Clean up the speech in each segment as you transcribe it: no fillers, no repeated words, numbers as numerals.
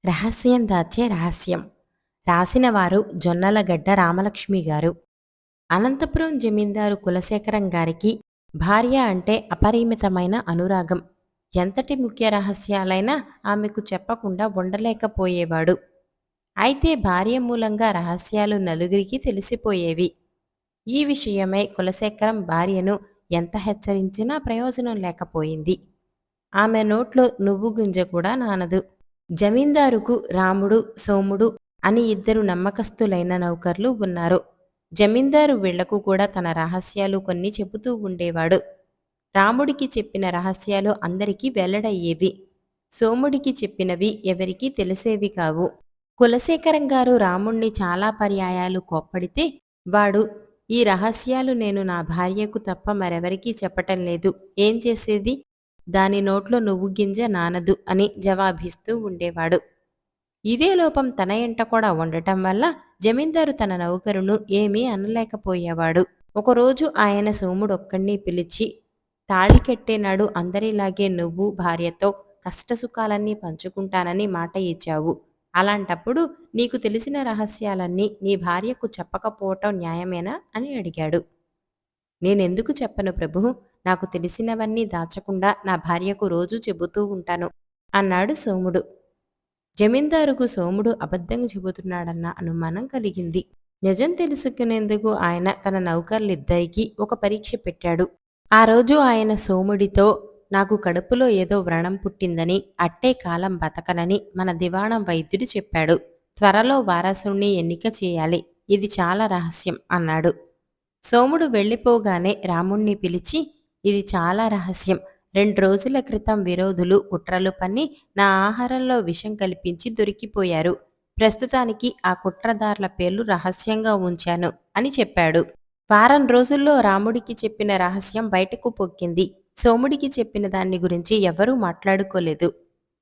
రహస్యం దాచే రహస్యం. రాసినవారు జొన్నలగడ్డ రామలక్ష్మి గారు. అనంతపురం జమీందారు కులశేఖరం గారికి భార్య అంటే అపరిమితమైన అనురాగం. ఎంతటి ముఖ్య రహస్యాలైనా ఆమెకు చెప్పకుండా ఉండలేకపోయేవాడు. అయితే భార్య మూలంగా రహస్యాలు నలుగురికి తెలిసిపోయేవి. ఈ విషయమై కులశేఖరం భార్యను ఎంత హెచ్చరించినా ప్రయోజనం లేకపోయింది. ఆమె నోట్లో నువ్వు గింజ కూడా నానదు. జమీందారుకు రాముడు, సోముడు అని ఇద్దరు నమ్మకస్తులైన నౌకర్లు ఉన్నారు. జమీందారు వీళ్లకు కూడా తన రహస్యాలు కొన్ని చెబుతూ ఉండేవాడు. రాముడికి చెప్పిన రహస్యాలు అందరికీ వెల్లడయ్యేవి. సోముడికి చెప్పినవి ఎవరికీ తెలిసేవి కావు. కులశేఖరం గారు రాముణ్ణి చాలా పర్యాయాలు కోప్పడితే వాడు, ఈ రహస్యాలు నేను నా భార్యకు తప్ప మరెవరికీ చెప్పటం లేదు, ఏం చేసేది, దాని నోట్లో నువ్వు గింజ నానదు అని జవాబిస్తూ ఉండేవాడు. ఇదే లోపం తన ఎంట కూడా ఉండటం వల్ల జమీందారు తన నౌకరును ఏమీ అనలేకపోయేవాడు. ఒకరోజు ఆయన సోముడొక్కణ్ణి పిలిచి, తాళి కట్టేనాడు అందరిలాగే నువ్వు భార్యతో కష్టసుఖాలన్నీ పంచుకుంటానని మాట ఇచ్చావు. అలాంటప్పుడు నీకు తెలిసిన రహస్యాలన్నీ నీ భార్యకు చెప్పకపోవటం న్యాయమేనా అని అడిగాడు. నేనెందుకు చెప్పను ప్రభూ, నాకు తెలిసినవన్నీ దాచకుండా నా భార్యకు రోజూ చెబుతూ ఉంటాను అన్నాడు సోముడు. జమీందారుకు సోముడు అబద్ధం చెబుతున్నాడన్న అనుమానం కలిగింది. నిజం తెలుసుకునేందుకు ఆయన తన నౌకర్లిద్దరికీ ఒక పరీక్ష పెట్టాడు. ఆ రోజు ఆయన సోముడితో, నాకు కడుపులో ఏదో వ్రణం పుట్టిందని, అట్టే కాలం బతకనని మన దివాణం వైద్యుడు చెప్పాడు. త్వరలో వారసుణ్ణి ఎన్నిక చేయాలి, ఇది చాలా రహస్యం అన్నాడు. సోముడు వెళ్ళిపోగానే రాముణ్ణి పిలిచి, ఇది చాలా రహస్యం. 2 రోజుల క్రితం విరోధులు కుట్రలు పన్ని నా ఆహారంలో విషం కల్పించి దొరికిపోయారు. ప్రస్తుతానికి ఆ కుట్రదార్ల పేర్లు రహస్యంగా ఉంచాను అని చెప్పాడు. వారం రోజుల్లో రాముడికి చెప్పిన రహస్యం బయటకు పొక్కింది. సోముడికి చెప్పిన దాన్ని గురించి ఎవరూ మాట్లాడుకోలేదు.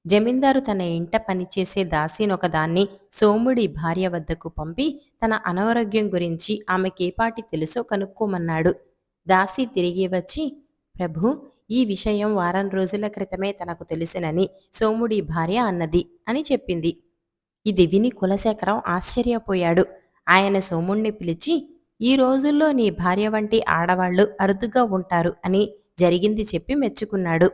జమీందారు తన ఇంట పనిచేసే దాసీనొకదాన్ని సోముడి భార్య వద్దకు పంపి తన అనారోగ్యం గురించి ఆమెకేపాటి తెలుసో కనుక్కోమన్నాడు. దాసీ తిరిగి వచ్చి, ప్రభూ, ఈ విషయం వారం రోజుల క్రితమే తనకు తెలిసినని సోముడి భార్య అన్నది అని చెప్పింది. ఇది విని కులశేఖరం ఆశ్చర్యపోయాడు. ఆయన సోముణ్ణి పిలిచి, ఈ రోజుల్లో నీ భార్య వంటి ఆడవాళ్లు అరుదుగా ఉంటారు అని జరిగింది చెప్పి మెచ్చుకున్నాడు.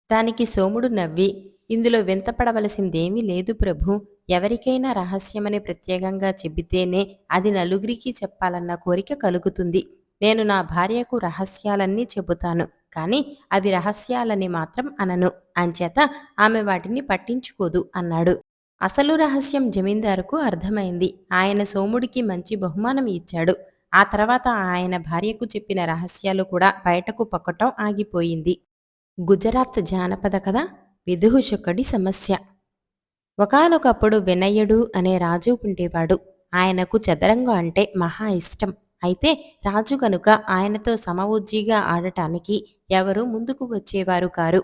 దానికి సోముడు నవ్వి, ఇందులో వింతపడవలసిందేమీ లేదు ప్రభూ, ఎవరికైనా రహస్యమని ప్రత్యేకంగా చెబితేనే అది నలుగురికి చెప్పాలన్న కోరిక కలుగుతుంది. నేను నా భార్యకు రహస్యాలన్నీ చెబుతాను, కాని అవి రహస్యాలని మాత్రం అనను, అంచేత ఆమె వాటిని పట్టించుకోదు అన్నాడు. అసలు రహస్యం జమీందారుకు అర్థమైంది. ఆయన సోముడికి మంచి బహుమానం ఇచ్చాడు. ఆ తర్వాత ఆయన భార్యకు చెప్పిన రహస్యాలు కూడా బయటకు పొక్కటం ఆగిపోయింది. గుజరాత్ జానపద కథ విదూషకుడి సమస్య. ఒకానొకప్పుడు వినయుడు అనే రాజు ఉండేవాడు. ఆయనకు చదరంగం అంటే మహా ఇష్టం. అయితే రాజు కనుక ఆయనతో సమవుజ్జీగా ఆడటానికి ఎవరూ ముందుకు వచ్చేవారు కారు.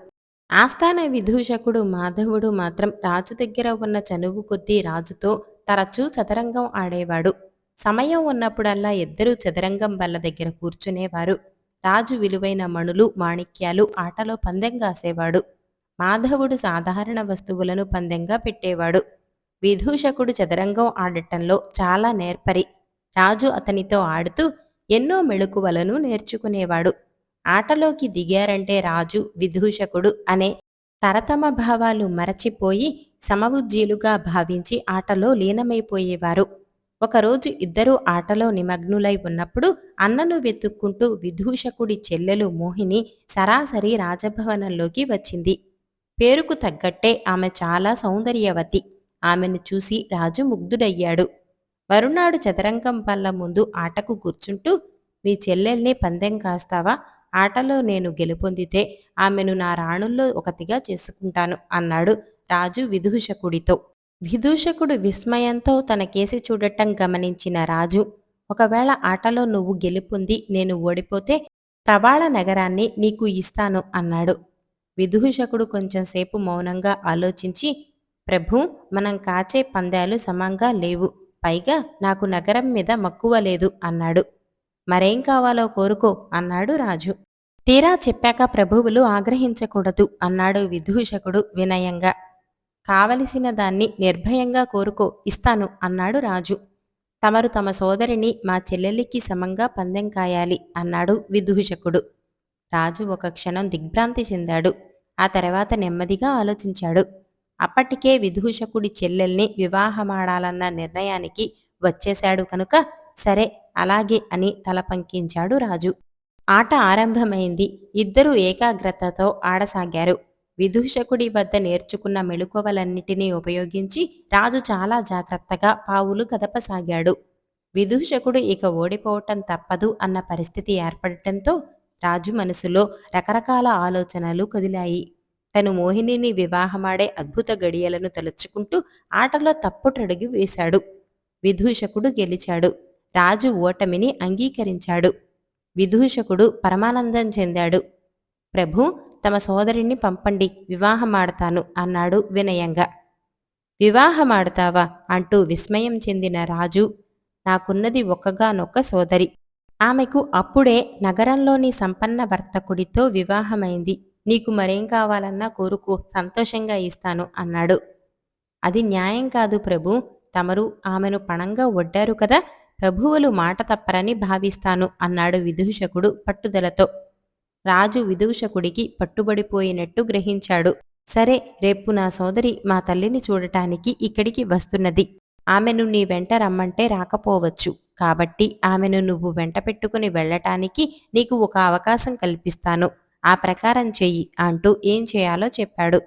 ఆస్థాన విదూషకుడు మాధవుడు మాత్రం రాజు దగ్గర ఉన్న చనువు కొద్దీ రాజుతో తరచూ చదరంగం ఆడేవాడు. సమయం ఉన్నప్పుడల్లా ఇద్దరూ చదరంగం బల్ల దగ్గర కూర్చునేవారు. రాజు విలువైన మణులు, మాణిక్యాలు ఆటలో పందెం కాసేవాడు. మాధవుడు సాధారణ వస్తువులను పందెంగా పెట్టేవాడు. విదూషకుడు చదరంగం ఆడటంలో చాలా నేర్పరి. రాజు అతనితో ఆడుతూ ఎన్నో మెళకువలను నేర్చుకునేవాడు. ఆటలోకి దిగారంటే రాజు, విదూషకుడు అనే తరతమ భావాలు మరచిపోయి సమవుజ్జీలుగా భావించి ఆటలో లీనమైపోయేవారు. ఒకరోజు ఇద్దరూ ఆటలో నిమగ్నులై ఉన్నప్పుడు అన్నను వెతుక్కుంటూ విదూషకుడి చెల్లెలు మోహిని సరాసరి రాజభవనంలోకి వచ్చింది. పేరుకు తగ్గట్టే ఆమె చాలా సౌందర్యవతి. ఆమెను చూసి రాజు ముగ్ధుడయ్యాడు. మరునాడు చదరంగం బల్ల ముందు ఆటకు కూర్చుంటూ, మీ చెల్లెల్ని పందెం కాస్తావా? ఆటలో నేను గెలుపొందితే ఆమెను నా రాణుల్లో ఒకతిగా చేసుకుంటాను అన్నాడు రాజు విదూషకుడితో. విదూషకుడు విస్మయంతో తన కేసి చూడటం గమనించిన రాజు, ఒకవేళ ఆటలో నువ్వు గెలుపొంది నేను ఓడిపోతే ప్రవాళ నగరాన్ని నీకు ఇస్తాను అన్నాడు. విదూషకుడు కొంచెంసేపు మౌనంగా ఆలోచించి, ప్రభూ, మనం కాచే పందాలు సమంగా లేవు, పైగా నాకు నగరం మీద మక్కువ లేదు అన్నాడు. మరేం కావాలో కోరుకో అన్నాడు రాజు. తీరా చెప్పాక ప్రభువులు ఆగ్రహించకూడదు అన్నాడు విదూషకుడు వినయంగా. కావలసిన దాన్ని నిర్భయంగా కోరుకో ఇస్తాను అన్నాడు రాజు. తమరు తమ సోదరిని మా చెల్లెలికి సమంగా పందెం కాయాలి అన్నాడు విదూషకుడు. రాజు ఒక క్షణం దిగ్భ్రాంతి చెందాడు. ఆ తర్వాత నెమ్మదిగా ఆలోచించాడు. అప్పటికే విదూషకుడి చెల్లెల్ని వివాహమాడాలన్న నిర్ణయానికి వచ్చేశాడు కనుక సరే అలాగే అని తల పంకించాడు రాజు. ఆట ఆరంభమైంది. ఇద్దరూ ఏకాగ్రతతో ఆడసాగారు. విదూషకుడి వద్ద నేర్చుకున్న మెళుకువలన్నిటినీ ఉపయోగించి రాజు చాలా జాగ్రత్తగా పావులు కదపసాగాడు. విదూషకుడు ఇక ఓడిపోవటం తప్పదు అన్న పరిస్థితి ఏర్పడటంతో రాజు మనసులో రకరకాల ఆలోచనలు కదిలాయి. తను మోహినిని వివాహమాడే అద్భుత గడియలను తలుచుకుంటూ ఆటలో తప్పుటడుగు వేశాడు. విదూషకుడు గెలిచాడు. రాజు ఓటమిని అంగీకరించాడు. విదూషకుడు పరమానందం చెందాడు. ప్రభూ, తమ సోదరిని పంపండి, వివాహమాడతాను అన్నాడు వినయంగా. వివాహమాడతావా అంటూ విస్మయం చెందిన రాజు, నాకున్నది ఒక్కగానొక్క సోదరి. ఆమెకు అప్పుడే నగరంలోని సంపన్న వర్తకుడితో వివాహమైంది. నీకు మరేం కావాలన్నా కోరుకో, సంతోషంగా ఇస్తాను అన్నాడు. అది న్యాయం కాదు ప్రభూ, తమరు ఆమెను పణంగా ఒడ్డారు కదా, ప్రభువులు మాట తప్పరని భావిస్తాను అన్నాడు విదూషకుడు పట్టుదలతో. రాజు విదూషకుడికి పట్టుబడిపోయినట్టు గ్రహించాడు. సరే, రేపు నా సోదరి మా తల్లిని చూడటానికి ఇక్కడికి వస్తున్నది. ఆమెను నీ వెంట రమ్మంటే రాకపోవచ్చు. కాబట్టి ఆమెను నువ్వు వెంట పెట్టుకుని వెళ్ళటానికి నీకు ఒక అవకాశం కల్పిస్తాను. ఆ ప్రకారం చెయ్యి అంటూ ఏం చేయాలో చెప్పాడు.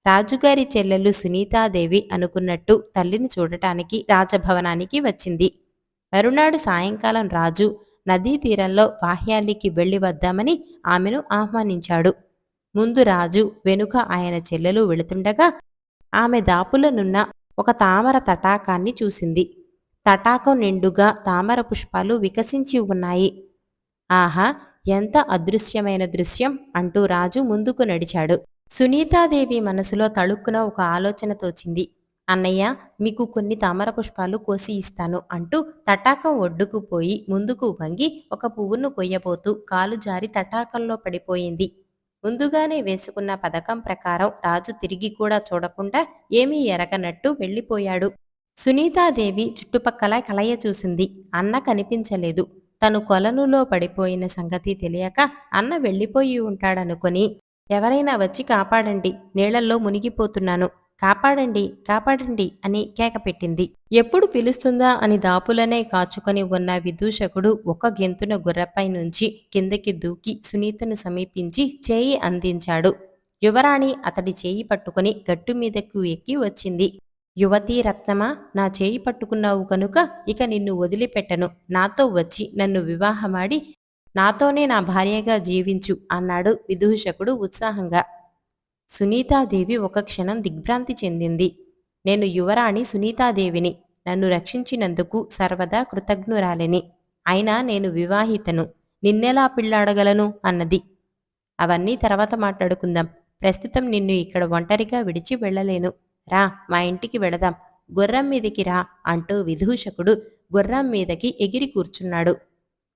రాజుగారి చెల్లెలు సునీతాదేవి అనుకున్నట్టు తల్లిని చూడటానికి రాజభవనానికి వచ్చింది. మరునాడు సాయంకాలం రాజు నదీ తీరంలో బాహ్యాల్లికి వెళ్లి వద్దామని ఆమెను ఆహ్వానించాడు. ముందు రాజు వెనుక ఆయన చెల్లెలు వెళుతుండగా ఆమె దాపులనున్న ఒక తామర తటాకాన్ని చూసింది. తటాకం నిండుగా తామర పుష్పాలు వికసించి ఉన్నాయి. ఆహా, ఎంత అదృశ్యమైన దృశ్యం అంటూ రాజు ముందుకు నడిచాడు. సునీతాదేవి మనసులో తళుక్కున ఒక ఆలోచన తోచింది. అన్నయ్య, మీకు కొన్ని తామర పుష్పాలు కోసి ఇస్తాను అంటూ తటాకం ఒడ్డుకు పోయి ముందుకు వంగి ఒక పువ్వును కొయ్యబోతూ కాలు జారి తటాకంలో పడిపోయింది. ముందుగానే వేసుకున్న పథకం ప్రకారం రాజు తిరిగి కూడా చూడకుండా ఏమీ ఎరగనట్టు వెళ్ళిపోయాడు. సునీతాదేవి చుట్టుపక్కల కలయ చూసింది. అన్న కనిపించలేదు. తను కొలనులో పడిపోయిన సంగతి తెలియక అన్న వెళ్ళిపోయి ఉంటాడనుకొని, ఎవరైనా వచ్చి కాపాడండి, నీళ్లలో మునిగిపోతున్నాను, కాపాడండి కాపాడండి అని కేకపెట్టింది. ఎప్పుడు పిలుస్తుందా అని దాపులనే కాచుకొని ఉన్న విదూషకుడు ఒక గెంతున గుర్రపై నుంచి కిందకి దూకి సునీతను సమీపించి చేయి అందించాడు. యువరాణి అతడి చేయి పట్టుకుని గట్టు మీదకు ఎక్కి వచ్చింది. యువతీ రత్నమా, నా చేయి పట్టుకున్నావు కనుక ఇక నిన్ను వదిలిపెట్టను. నాతో వచ్చి నన్ను వివాహమాడి నాతోనే నా భార్యగా జీవించు అన్నాడు విదూషకుడు ఉత్సాహంగా. సునీతాదేవి ఒక క్షణం దిగ్భ్రాంతి చెందింది. నేను యువరాణి సునీతాదేవిని. నన్ను రక్షించినందుకు సర్వదా కృతజ్ఞురాలిని. అయినా నేను వివాహితను. నిన్నెలా పిల్లాడగలను అన్నది. అవన్నీ తర్వాత మాట్లాడుకుందాం. ప్రస్తుతం నిన్ను ఇక్కడ ఒంటరిగా విడిచి వెళ్ళలేను. రా, మా ఇంటికి వెళదాం. గుర్రం మీదికి రా అంటూ విదూషకుడు గుర్రం మీదకి ఎగిరి కూర్చున్నాడు.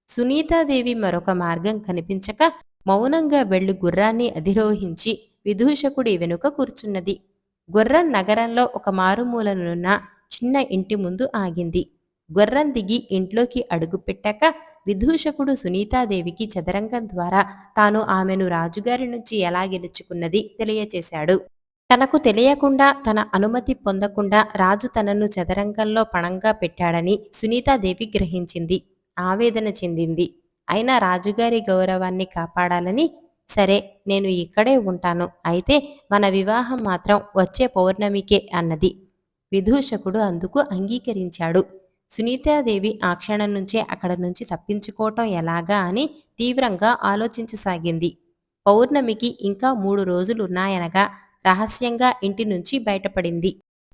సునీతాదేవి మరొక మార్గం కనిపించక మౌనంగా వెళ్లి గుర్రాన్ని అధిరోహించి విదూషకుడి వెనుక కూర్చున్నది. గుర్రం నగరంలో ఒక మారుమూలనున్న చిన్న ఇంటి ముందు ఆగింది. గుర్రం దిగి ఇంట్లోకి అడుగుపెట్టాక విదూషకుడు సునీతాదేవికి చదరంగం ద్వారా తాను ఆమెను రాజుగారి నుంచి ఎలా గెలుచుకున్నది తెలియచేశాడు. తనకు తెలియకుండా, తన అనుమతి పొందకుండా రాజు తనను చదరంగంలో పణంగా పెట్టాడని సునీతాదేవి గ్రహించింది. ఆవేదన చెందింది. అయినా రాజుగారి గౌరవాన్ని కాపాడాలని, సరే నేను ఇక్కడే ఉంటాను, అయితే మన వివాహం మాత్రం వచ్చే పౌర్ణమికే అన్నది. విదూషకుడు అందుకు అంగీకరించాడు. సునీతాదేవి ఆ క్షణం నుంచే అక్కడ నుంచి తప్పించుకోవటం ఎలాగా అని తీవ్రంగా ఆలోచించసాగింది. పౌర్ణమికి ఇంకా 3 రోజులున్నాయనగా రహస్యంగా ఇంటి నుంచి బయటపడింది.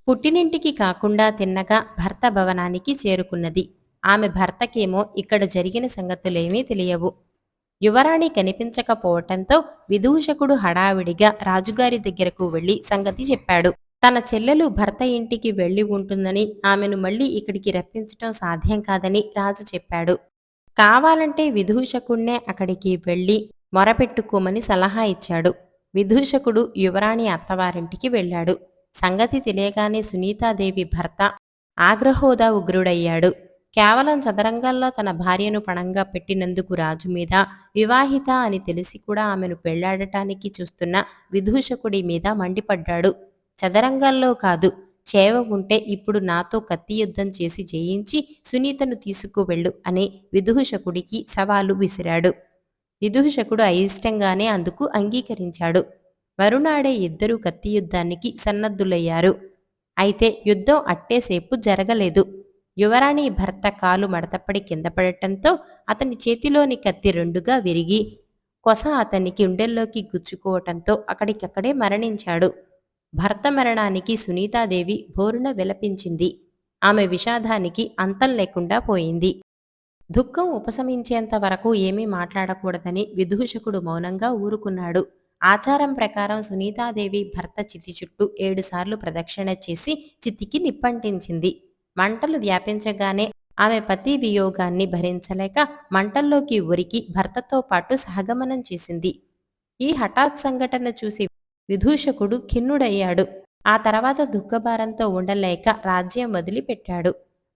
పుట్టినింటికి కాకుండా తిన్నగా భర్త భవనానికి చేరుకున్నది. ఆమె భర్తకేమో ఇక్కడ జరిగిన సంగతులేమీ తెలియవు. యువరాణి కనిపించకపోవటంతో విదూషకుడు హడావిడిగా రాజుగారి దగ్గరకు వెళ్లి సంగతి చెప్పాడు. తన చెల్లెలు భర్త ఇంటికి వెళ్లి ఉంటుందని, ఆమెను మళ్లీ ఇక్కడికి రప్పించటం సాధ్యం కాదని రాజు చెప్పాడు. కావాలంటే విదూషకుణ్ణే అక్కడికి వెళ్లి మొరపెట్టుకోమని సలహా ఇచ్చాడు. విదూషకుడు యువరాణి అత్తవారింటికి వెళ్ళాడు. సంగతి తెలియగానే సునీతాదేవి భర్త ఆగ్రహోద ఉగ్రుడయ్యాడు. కేవలం చదరంగంలో తన భార్యను పణంగా పెట్టినందుకు రాజు మీద, వివాహిత అని తెలిసి కూడా ఆమెను పెళ్లాడటానికి చూస్తున్న విదూషకుడి మీద మండిపడ్డాడు. చదరంగంలో కాదు, చేవ ఉంటే ఇప్పుడు నాతో కత్తి యుద్ధం చేసి జయించి సునీతను తీసుకువెళ్ళు అని విదూషకుడికి సవాలు విసిరాడు. విదూషకుడు అయిష్టంగానే అందుకు అంగీకరించాడు. మరునాడే ఇద్దరూ కత్తి యుద్ధానికి సన్నద్ధులయ్యారు. అయితే యుద్ధం అట్టేసేపు జరగలేదు. యువరాణి భర్త కాలు మడతపడి కింద పడటంతో అతని చేతిలోని కత్తి రెండుగా విరిగి కొస అతనికి గుండెల్లోకి గుచ్చుకోవటంతో అక్కడికక్కడే మరణించాడు. భర్త మరణానికి సునీతాదేవి బోరున విలపించింది. ఆమె విషాదానికి అంతం లేకుండా పోయింది. దుఃఖం ఉపశమించేంత వరకు ఏమీ మాట్లాడకూడదని విదూషకుడు మౌనంగా ఊరుకున్నాడు. ఆచారం ప్రకారం సునీతాదేవి భర్త చితి చుట్టూ 7 సార్లు ప్రదక్షిణ చేసి చితికి నిప్పంటించింది. మంటలు వ్యాపించగానే ఆమె పతి వియోగాన్ని భరించలేక మంటల్లోకి ఉరికి భర్తతో పాటు సహగమనం చేసింది. ఈ హఠాత్ సంఘటన చూసి విదూషకుడు ఖిన్నుడయ్యాడు. ఆ తర్వాత దుఃఖభారంతో ఉండలేక రాజ్యం వదిలిపెట్టాడు.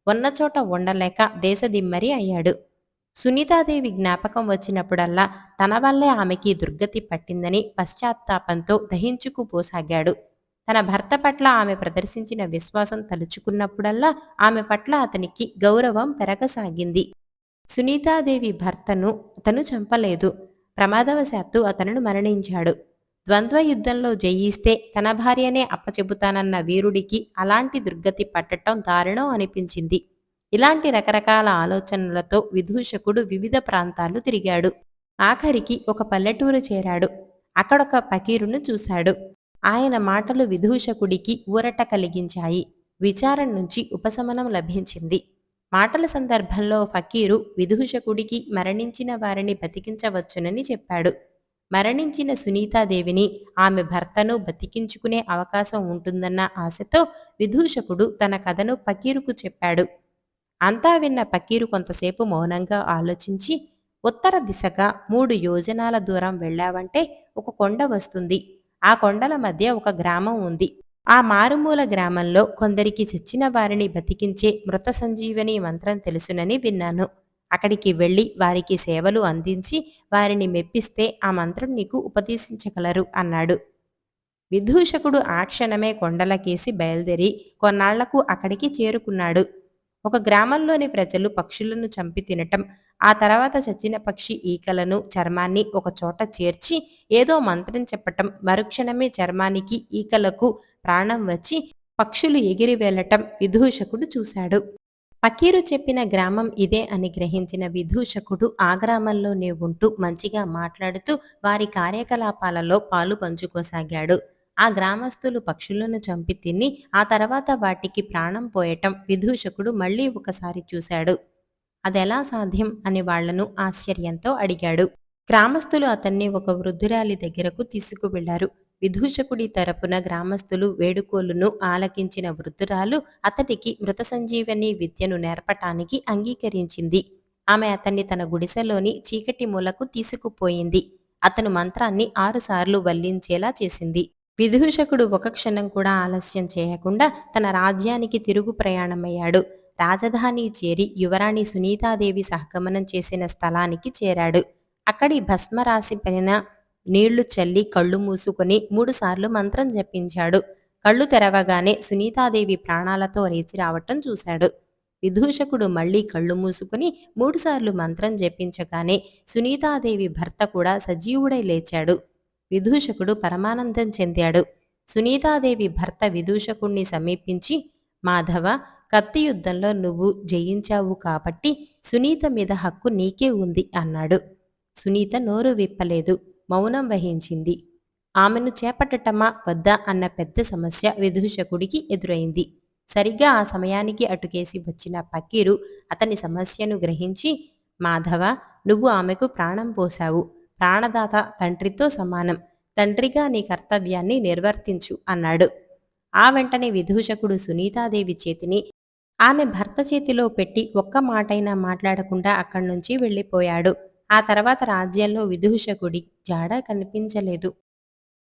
ఉన్నచోట ఉండలేక దేశదిమ్మరి అయ్యాడు. సునీతాదేవి జ్ఞాపకం వచ్చినప్పుడల్లా తన వల్లే ఆమెకి దుర్గతి పట్టిందని పశ్చాత్తాపంతో దహించుకుపోసాగాడు. తన భర్త పట్ల ఆమె ప్రదర్శించిన విశ్వాసం తలుచుకున్నప్పుడల్లా ఆమె పట్ల అతనికి గౌరవం పెరగసాగింది. సునీతాదేవి భర్తను అతను చంపలేదు. ప్రమాదవశాత్తు అతను మరణించాడు. ద్వంద్వ యుద్ధంలో జయిస్తే తన భార్యనే అప్పచెబుతానన్న వీరుడికి అలాంటి దుర్గతి పట్టటం దారుణం అనిపించింది. ఇలాంటి రకరకాల ఆలోచనలతో విదూషకుడు వివిధ ప్రాంతాలు తిరిగాడు. ఆఖరికి ఒక పల్లెటూరు చేరాడు. అక్కడొక ఫకీరును చూశాడు. ఆయన మాటలు విదూషకుడికి ఊరట కలిగించాయి. విచారం నుంచి ఉపశమనం లభించింది. మాటల సందర్భంలో ఫకీరు విదూషకుడికి మరణించిన వారిని బతికించవచ్చునని చెప్పాడు. మరణించిన సునీతాదేవిని, ఆమె భర్తను బతికించుకునే అవకాశం ఉంటుందన్న ఆశతో విదూషకుడు తన కథను ఫకీరుకు చెప్పాడు. అంతా విన్న ఫకీరు కొంతసేపు మౌనంగా ఆలోచించి, ఉత్తర దిశగా 3 యోజనాల దూరం వెళ్ళావంటే ఒక కొండ వస్తుంది. ఆ కొండల మధ్య ఒక గ్రామం ఉంది. ఆ మారుమూల గ్రామంలో కొందరికి చచ్చిన వారిని బతికించే మృత సంజీవని మంత్రం తెలుసునని విన్నాను. అక్కడికి వెళ్ళి వారికి సేవలు అందించి వారిని మెప్పిస్తే ఆ మంత్రం నీకు ఉపదేశించగలరు అన్నాడు. విదూషకుడు ఆ క్షణమే కొండలకేసి బయలుదేరి కొన్నాళ్లకు అక్కడికి చేరుకున్నాడు. ఒక గ్రామంలోని ప్రజలు పక్షులను చంపి తినటం, ఆ తర్వాత చచ్చిన పక్షి ఈకలను, చర్మాన్ని ఒక చోట చేర్చి ఏదో మంత్రం చెప్పటం, మరుక్షణమే చర్మానికి, ఈకలకు ప్రాణం వచ్చి పక్షులు ఎగిరి వెళ్ళటం విదూషకుడు చూశాడు. ఫకీరు చెప్పిన గ్రామం ఇదే అని గ్రహించిన విదూషకుడు ఆ గ్రామంలోనే ఉంటూ మంచిగా మాట్లాడుతూ వారి కార్యకలాపాలలో పాలు పంచుకోసాగాడు. ఆ గ్రామస్తులు పక్షులను చంపి తిని ఆ తర్వాత వాటికి ప్రాణం పోయటం విదూషకుడు మళ్ళీ ఒకసారి చూశాడు. అదెలా సాధ్యం అని వాళ్లను ఆశ్చర్యంతో అడిగాడు. గ్రామస్తులు అతన్ని ఒక వృద్ధురాలి దగ్గరకు తీసుకువెళ్లారు. విదూషకుడి తరపున గ్రామస్తులు వేడుకోలును ఆలకించిన వృద్ధురాలు అతడికి మృత సంజీవని విద్యను నేర్పటానికి అంగీకరించింది. ఆమె అతన్ని తన గుడిసెలోని చీకటి మూలకు తీసుకుపోయింది. అతను మంత్రాన్ని 6 సార్లు వల్లించేలా చేసింది. విదూషకుడు ఒక క్షణం కూడా ఆలస్యం చేయకుండా తన రాజ్యానికి తిరుగు ప్రయాణమయ్యాడు. రాజధాని చేరి యువరాణి సునీతాదేవి సహగమనం చేసిన స్థలానికి చేరాడు. అక్కడి భస్మరాశి పైన నీళ్లు చల్లి కళ్ళు మూసుకొని 3 సార్లు మంత్రం జపించాడు. కళ్ళు తెరవగానే సునీతాదేవి ప్రాణాలతో లేచి రావటం చూశాడు. విదూషకుడు మళ్లీ కళ్ళు మూసుకుని 3 సార్లు మంత్రం జపించగానే సునీతాదేవి భర్త కూడా సజీవుడై లేచాడు. విదూషకుడు పరమానందం చెందాడు. సునీతాదేవి భర్త విదూషకుణ్ణి సమీపించి, మాధవ, కత్తి యుద్ధంలో నువ్వు జయించావు కాబట్టి సునీత మీద హక్కు నీకే ఉంది అన్నాడు. సునీత నోరు విప్పలేదు, మౌనం వహించింది. ఆమెను చేపట్టటమా వద్దా అన్న పెద్ద సమస్య విదూషకుడికి ఎదురైంది. సరిగ్గా ఆ సమయానికి అటుకేసి వచ్చిన ఫకీరు అతని సమస్యను గ్రహించి, మాధవ, నువ్వు ఆమెకు ప్రాణం పోశావు. ప్రాణదాత తండ్రితో సమానం. తండ్రిగా నీ కర్తవ్యాన్ని నిర్వర్తించు అన్నాడు. ఆ వెంటనే విదూషకుడు సునీతాదేవి చేతిని ఆమె భర్త చేతిలో పెట్టి ఒక్క మాటైనా మాట్లాడకుండా అక్కడి నుంచి వెళ్ళిపోయాడు. ఆ తర్వాత రాజ్యంలో విదూషకుడి జాడ కనిపించలేదు.